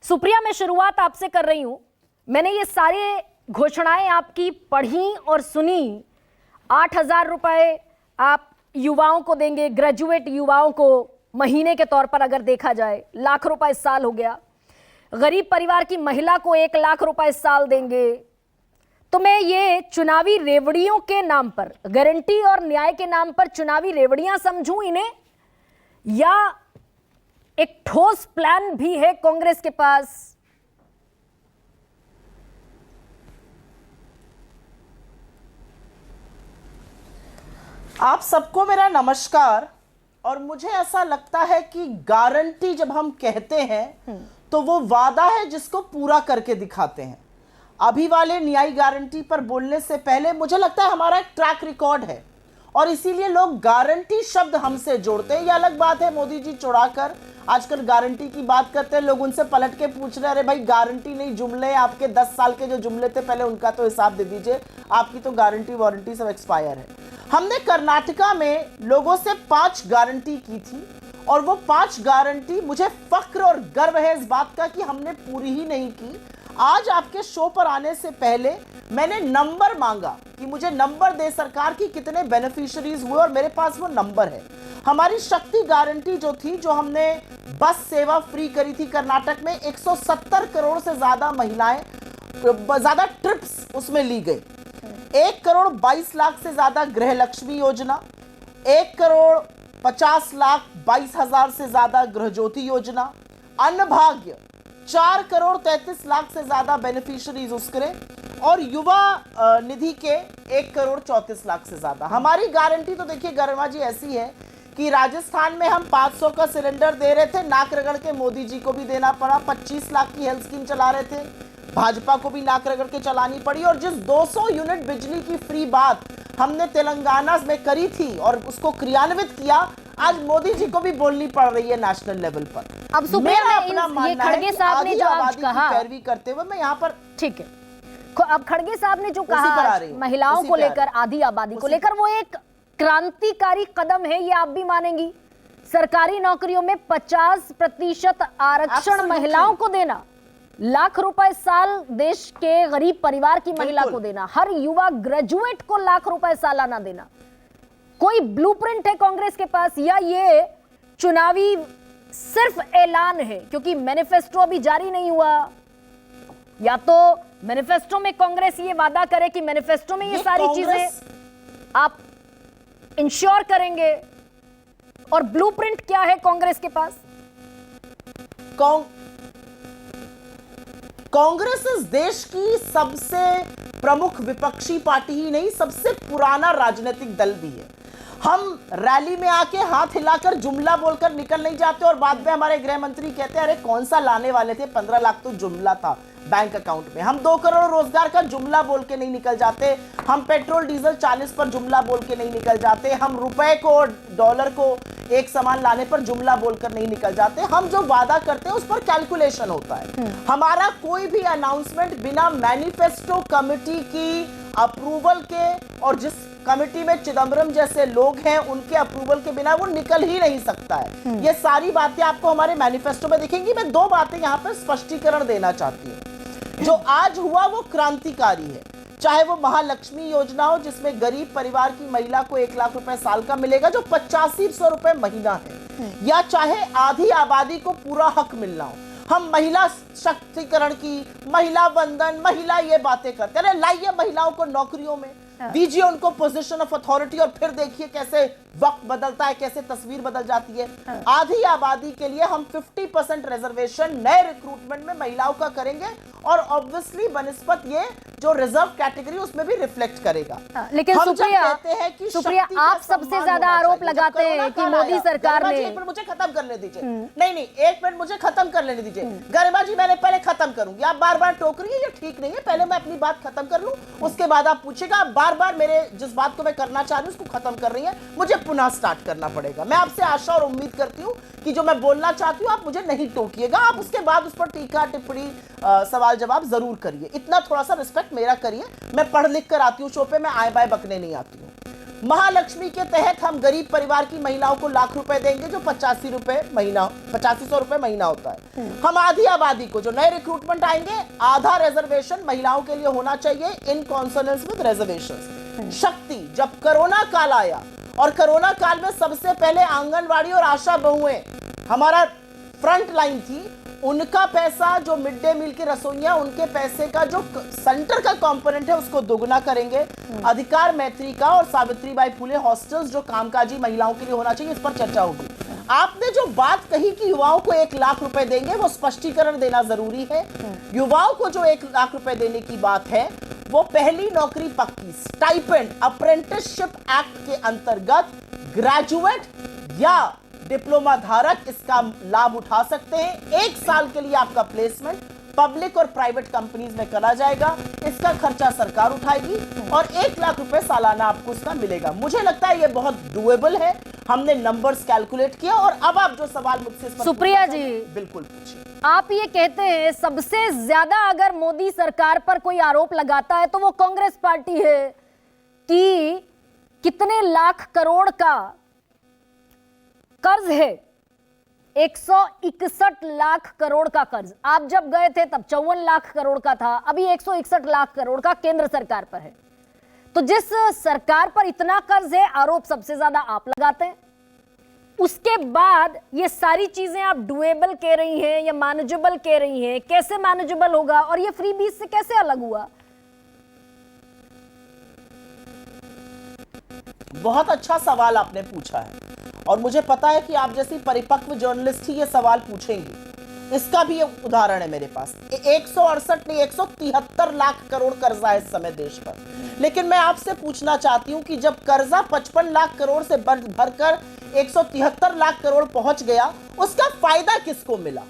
सुप्रिया, मैं शुरुआत आपसे कर रही हूं। मैंने ये सारे घोषणाएं आपकी पढ़ी और सुनी। 8,000 रुपए आप युवाओं को देंगे, ग्रेजुएट युवाओं को महीने के तौर पर अगर देखा जाए, लाख रुपए इस साल हो गया। गरीब परिवार की महिला को 1 लाख रुपए इस साल देंगे। तो मैं ये चुनावी रेवड़ियों के नाम पर, गारंटी और न्याय के नाम पर चुनावी रेवड़ियां समझूं इन्हें, या एक ठोस प्लान भी है कांग्रेस के पास? आप सबको मेरा नमस्कार। और मुझे ऐसा लगता है कि गारंटी जब हम कहते हैं तो वो वादा है जिसको पूरा करके दिखाते हैं। अभी वाले न्यायी गारंटी पर बोलने से पहले मुझे लगता है हमारा एक ट्रैक रिकॉर्ड है और इसीलिए लोग गारंटी शब्द हमसे जोड़ते हैं। ये अलग बात है, मोदी जी चुड़ाकर आजकल गारंटी की बात करते हैं, लोग उनसे पलट के पूछ रहे हैं, अरे भाई गारंटी नहीं, जुमले आपके 10 साल के जो जुमले थे पहले उनका तो हिसाब दे दीजिए, आपकी तो गारंटी वारंटी सब एक्सपायर है। हमने कर्नाटका में लोगों से 5 गारंटी की थी और वो 5 गारंटी मुझे फक्र और गर्व है इस बात का कि हमने पूरी ही नहीं की। आज आपके शो पर आने से पहले मैंने नंबर मांगा कि मुझे नंबर दे सरकार की कितने बेनिफिशियरीज हुए और मेरे पास वो नंबर है। हमारी शक्ति गारंटी जो थी, जो हमने बस सेवा फ्री करी थी कर्नाटक में, 170 करोड़ से ज्यादा महिलाएं, ज्यादा ट्रिप्स उसमें ली गई। 1 करोड़ 22 लाख से ज्यादा गृह लक्ष्मी योजना, 1 करोड़ 50 लाख 22 हजार से ज्यादा गृह ज्योति योजना, अन्न भाग्य 4 करोड़ 33 लाख से ज्यादा बेनिफिशियरीज उसके, और युवा निधि के 1 करोड़ 34 लाख से ज्यादा। हमारी गारंटी तो देखिए गरिमा जी ऐसी है कि राजस्थान में हम 500 का सिलेंडर दे रहे थे, नाक रगड़ के मोदी जी को भी देना पड़ा। 25 लाख की हेल्थ स्कीम चला रहे थे, भाजपा को भी नाक रगड़ के चलानी पड़ी। और जिस 200 यूनिट बिजली की फ्री बात हमने तेलंगाना में करी थी और उसको क्रियान्वित किया, आज मोदी जी को भी बोलनी पड़ रही है नेशनल लेवल पर। अब सुप्रिया, ये खड़गे साहब ने जो आज कहा, पैरवी करते हुए मैं यहाँ पर, ठीक है, अब खड़गे साहब ने जो कहा महिलाओं को लेकर, आधी आबादी को लेकर, वो एक क्रांतिकारी कदम है, ये आप भी मानेंगी? सरकारी नौकरियों में 50% आरक्षण महिलाओं को देना, लाख रुपए साल देश के गरीब परिवार की महिला को देना, हर युवा ग्रेजुएट को लाख रुपए सालाना देना। कोई ब्लूप्रिंट है कांग्रेस के पास, या ये चुनावी सिर्फ ऐलान है? क्योंकि मैनिफेस्टो अभी जारी नहीं हुआ। या तो मैनिफेस्टो में कांग्रेस ये वादा करे कि मैनिफेस्टो में ये सारी चीजें आप इंश्योर करेंगे, और ब्लूप्रिंट क्या है कांग्रेस के पास? कांग्रेस इस देश की सबसे प्रमुख विपक्षी पार्टी ही नहीं, सबसे पुराना राजनीतिक दल भी है। हम रैली में आके हाथ हिलाकर जुमला बोलकर निकल नहीं जाते और बाद में हमारे गृह मंत्री कहते हैं अरे कौन सा लाने वाले थे, 15 लाख तो जुमला था बैंक अकाउंट में। हम 2 करोड़ रोजगार का जुमला बोल के नहीं निकल जाते, हम पेट्रोल डीजल 40 पर जुमला बोल के नहीं निकल जाते, हम रुपए को और डॉलर को एक समान लाने पर जुमला बोलकर नहीं निकल जाते। हम जो वादा करते हैं उस पर कैलकुलेशन होता है। हमारा कोई भी अनाउंसमेंट बिना मैनिफेस्टो कमेटी की अप्रूवल के, और जिस कमेटी में चिदम्बरम जैसे लोग हैं उनके अप्रूवल के बिना वो निकल ही नहीं सकता है। ये सारी बातें आपको हमारे मैनिफेस्टो में दिखेंगी। मैं 2 बातें यहाँ पर स्पष्टीकरण देना चाहती हूँ। जो आज हुआ वो क्रांतिकारी है, चाहे वो महालक्ष्मी योजना हो जिसमें गरीब परिवार की महिला को 1 लाख रुपए साल का मिलेगा जो 8500 रुपए महीना है, या चाहे आधी आबादी को पूरा हक मिलना हो। हम महिला शक्तिकरण की, महिला बंधन, महिला ये बातें करते हैं, लाइए महिलाओं को नौकरियों में, दीजिए उनको पोजीशन ऑफ अथॉरिटी, और फिर देखिए कैसे वक्त बदलता है, कैसे तस्वीर बदल जाती है। आधी आबादी के लिए हम 50% रिजर्वेशन नए रिक्रूटमेंट में महिलाओं का करेंगे, और ऑब्वियसली बनस्पत ये जो रिजर्व कैटेगरी उसमें भी रिफ्लेक्ट करेगा। लेकिन सुप्रिया, आप सबसे ज्यादा आरोप लगाते हैं कि मोदी सरकार ने, एक मिनट मुझे खत्म करने दीजिए, नहीं 1 मिनट मुझे खत्म कर लेने दीजिए। गरिमा जी मैंने पहले खत्म करूंगी, आप बार बार टोक रही है, ये ठीक नहीं है। पहले मैं अपनी बात खत्म कर लूं, उसके बाद आप पूछेगा। आप बार बार मेरे जिस बात को मैं करना चाह रही हूं उसको खत्म कर रही है, मुझे पुनः स्टार्ट करना पड़ेगा। मैं आपसे आशा और उम्मीद करती हूं कि जो मैं बोलना चाहती हूं आप मुझे नहीं टोकिएगा, आप उसके बाद उस पर टीका टिप्पणी सवाल जवाब जरूर करिए। इतना थोड़ा सा रिस्पेक्ट मेरा करिए। मैं पढ़ लिख कर आती हूँ शो पे, मैं आए बाय बकने नहीं आती हूँ। महालक्ष्मी के तहत हम गरीब परिवार की महिलाओं को लाख रुपए देंगे, जो 8500 रुपए महीना होता है। हम आधी आबादी को, जो नए रिक्रूटमेंट आएंगे, आधा रिजर्वेशन महिलाओं के लिए होना चाहिए इन कॉन्सोनेंस विद रिजर्वेशन। शक्ति, जब कोरोना काल आया और कोरोना काल में सबसे पहले आंगनवाड़ी और आशा बहुएं हमारा फ्रंट लाइन थी, उनका पैसा, जो मिड डे मील की रसोइयां, उनके पैसे का जो सेंटर का कंपोनेंट है उसको दोगुना करेंगे। अधिकार मैत्री का और सावित्रीबाई फुले हॉस्टल्स जो कामकाजी महिलाओं के लिए होना चाहिए, इस पर चर्चा होगी। आपने जो बात कही कि युवाओं को 1 लाख रुपए देंगे, वो स्पष्टीकरण देना जरूरी है। युवाओं को जो 1 लाख रुपए देने की बात है, वो पहली नौकरी पक्की, स्टाइपेंड, अप्रेंटिसशिप एक्ट के अंतर्गत ग्रेजुएट या डिप्लोमा धारक इसका लाभ उठा सकते हैं। 1 साल के लिए आपका प्लेसमेंट पब्लिक और प्राइवेट कंपनीज में करा जाएगा। इसका खर्चा सरकार उठाएगी और 1 लाख रुपए सालाना आपको इसका मिलेगा। मुझे लगता है ये बहुत डुएबल है। हमने नंबर्स कैलकुलेट किया और अब आप जो सवाल मुझसे सुप्रिया जी बिल्कुल पूछिए। आप ये कहते हैं सबसे ज्यादा अगर मोदी सरकार पर कोई आरोप लगाता है तो वो कांग्रेस पार्टी है कि कितने लाख करोड़ का कर्ज है, 161 लाख करोड़ का कर्ज। आप जब गए थे तब 54 लाख करोड़ का था, अभी 161 लाख करोड़ का केंद्र सरकार पर है। तो जिस सरकार पर इतना कर्ज है, आरोप सबसे ज्यादा आप लगाते हैं। उसके बाद ये सारी चीजें आप डुएबल कह रही हैं या मैनेजेबल कह रही हैं, कैसे मैनेजेबल होगा और ये फ्रीबीज से कैसे अलग हुआ? बहुत अच्छा सवाल आपने पूछा है और मुझे पता है कि आप जैसी परिपक्व जर्नलिस्ट ही ये सवाल पूछेंगी। इसका भी एक उदाहरण है मेरे पास। 168 नहीं 173 लाख करोड़ कर्जा है इस समय देश पर। लेकिन मैं आपसे पूछना चाहती हूं कि जब कर्जा 55 लाख करोड़ से बढ़कर 173 लाख करोड़ पहुंच गया, उसका फायदा किसको मिला?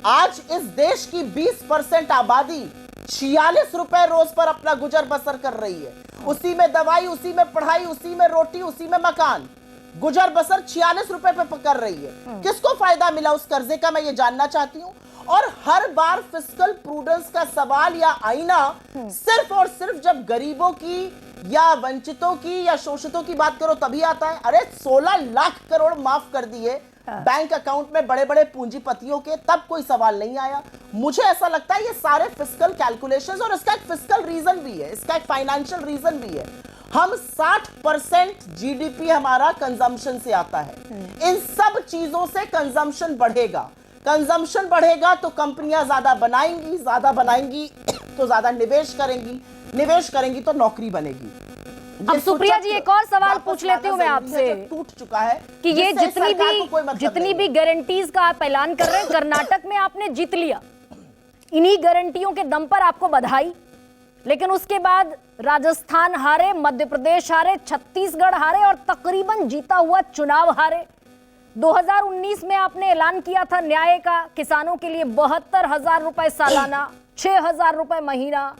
आज इस देश की 20% आबादी 46 रुपए रोज पर अपना गुजर बसर कर रही है। उसी में दवाई, उसी में पढ़ाई, उसी में रोटी, उसी में मकान, गुजर बसर 46 रुपए पे कर रही है। किसको फायदा मिला उस कर्जे का, मैं ये जानना चाहती हूँ। और हर बार फिस्कल प्रूडेंस का सवाल या आईना सिर्फ और सिर्फ जब गरीबों की या वंचितों की या शोषितों की बात करो तभी आता है। अरे 16 लाख करोड़ माफ कर दिए बैंक अकाउंट में बड़े बड़े पूंजीपतियों के, तब कोई सवाल नहीं आया। मुझे ऐसा लगता है ये सारे फिस्कल कैलकुलेशंस, और इसका एक फिस्कल रीजन भी है, इसका एक फाइनेंशियल रीजन भी है। हम 60% जीडीपी हमारा कंजम्पशन से आता है। इन सब चीजों से कंजम्पशन बढ़ेगा। कंजम्पशन बढ़ेगा तो कंपनियां ज्यादा बनाएंगी तो ज्यादा निवेश करेंगी तो नौकरी बनेगी। अब सुप्रिया जी एक और सवाल पूछ लेती हूँ मैं आपसे, टूट चुका है कि ये जितनी भी गारंटीज का आप ऐलान कर रहे हैं, कर्नाटक में आपने जीत लिया, इन्हीं गारंटियों के दम पर आपको बधाई। लेकिन उसके बाद राजस्थान हारे, मध्य प्रदेश हारे, छत्तीसगढ़ हारे और तकरीबन जीता हुआ चुनाव हारे। 2019 में आपने ऐलान किया था न्याय का, किसानों के लिए 72,000 रुपए सालाना, 6,000 रुपए महीना।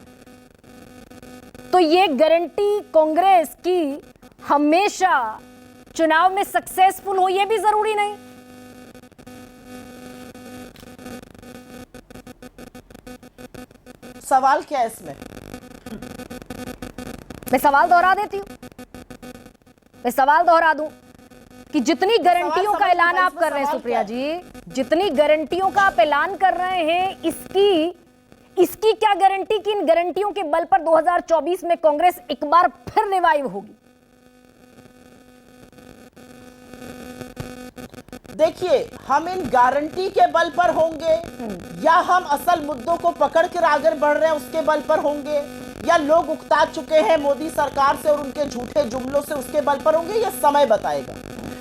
तो ये गारंटी कांग्रेस की हमेशा चुनाव में सक्सेसफुल हो, ये भी जरूरी नहीं। सवाल क्या है इसमें? मैं सवाल दोहरा देती हूं, मैं सवाल दोहरा दूं कि जितनी गारंटियों का ऐलान आप कर रहे हैं सुप्रिया जी, जितनी गारंटियों का आप ऐलान कर रहे हैं, इसकी क्या गारंटी कि इन गारंटियों के बल पर 2024 में कांग्रेस एक बार फिर रिवाइव होगी? देखिए, हम इन गारंटी के बल पर होंगे या हम असल मुद्दों को पकड़ कर आगे बढ़ रहे हैं उसके बल पर होंगे, या लोग उकता चुके हैं मोदी सरकार से और उनके झूठे जुमलों से उसके बल पर होंगे, यह समय बताएगा।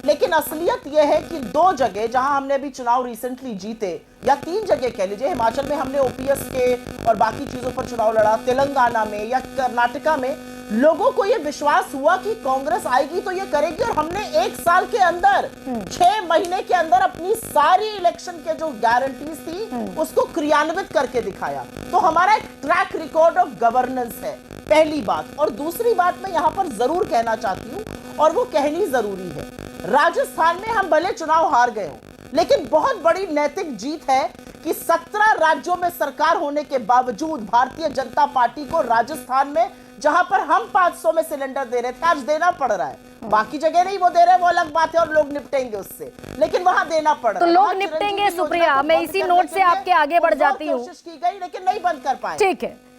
लेकिन असलियत यह है कि 2 जगह जहां हमने अभी चुनाव रिसेंटली जीते, या 3 जगह कह लीजिए, हिमाचल में हमने ओपीएस के और बाकी चीजों पर चुनाव लड़ा, तेलंगाना में या कर्नाटका में, लोगों को यह विश्वास हुआ कि कांग्रेस आएगी तो ये करेगी, और हमने 1 साल के अंदर 6 महीने के अंदर अपनी सारी इलेक्शन के जो गारंटीज थी उसको क्रियान्वित करके दिखाया। तो हमारा एक ट्रैक रिकॉर्ड ऑफ गवर्नेंस है, पहली बात। और दूसरी बात मैं यहां पर जरूर कहना चाहती हूं, और वो कहनी जरूरी है, राजस्थान में हम भले चुनाव हार गए हो, लेकिन बहुत बड़ी नैतिक जीत है कि 17 राज्यों में सरकार होने के बावजूद भारतीय जनता पार्टी को राजस्थान में, जहां पर हम 500 में सिलेंडर दे रहे थे, आज देना पड़ रहा है। बाकी जगह नहीं वो दे रहे, वो अलग बात है और लोग निपटेंगे उससे, लेकिन वहां देना पड़ रहा तो है। लोग वहां निपटेंगे। चिरंजीवी योजना सुप्रिया, को मैं बंद इसी करने नोट के से लिए आपके आगे बढ़ बहुत जाती हूँ। कोशिश की गई लेकिन नहीं बंद कर पाए। ठीक है।